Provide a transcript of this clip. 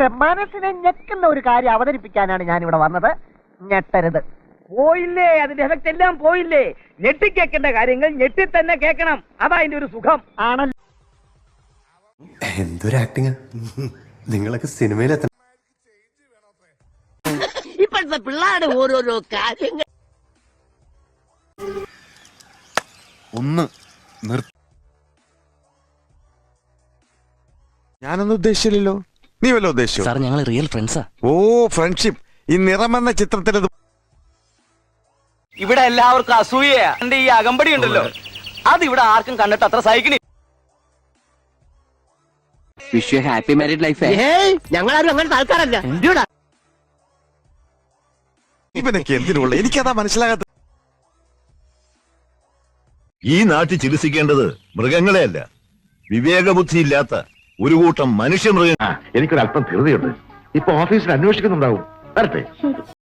പക്ഷെ മനസ്സിനെ ഞെക്കുന്ന ഒരു കാര്യം അവതരിപ്പിക്കാനാണ് ഞാൻ ഇവിടെ വന്നത്. ഞെട്ടരുത്. പോയില്ലേ, അതിന്റെ എഫക്ട് എല്ലാം പോയില്ലേ. ഞെട്ടി കേൾക്കേണ്ട കാര്യങ്ങൾ ഞെട്ടി തന്നെ കേൾക്കണം. അതാ അതിന്റെ ഒരു സുഖം. ആണല്ലോ. എന്തൊരു ആക്ടിങ്. നിങ്ങളൊക്കെ സിനിമയിലെത്ത ഇപ്പോഴത്തെ പിള്ളേരുടെ ഓരോരോ കാര്യങ്ങൾ ഒന്ന് ഞാനൊന്നും ഉദ്ദേശിച്ചില്ലല്ലോ. നീ വല്ല ഉദ്ദേശിച്ചു? സാർ ഞങ്ങൾ റിയൽ ഫ്രണ്ട്സാ. ഓ, ഫ്രണ്ട്ഷിപ്പ്. ഈ നിറമെന്ന ചിത്രത്തിൽ ഇവിടെ എല്ലാവർക്കും അസൂയയാ. എന്റെ ഈ അകമ്പടി ഉണ്ടല്ലോ, അത് ഇവിടെ ആർക്കും കണ്ടിട്ട് അത്ര സഹിക്കണി. Wish you happy married life. ഞങ്ങളാരും അങ്ങനത്തെ ആൾക്കാരല്ല. ഇവനൊക്കെ എന്തിനുള്ള എനിക്കതാ മനസ്സിലാകാത്ത. ഈ നാട്ടിൽ ചികിത്സിക്കേണ്ടത് മൃഗങ്ങളെയല്ല, വിവേകബുദ്ധി ഇല്ലാത്ത ഒരു കൂട്ടം മനുഷ്യമൃഗങ്ങൾ. എനിക്കൊരല്പം ധൃതിയുണ്ട്. ഇപ്പൊ ഓഫീസിൽ അന്വേഷിക്കുന്നുണ്ടാവും. വരട്ടെ.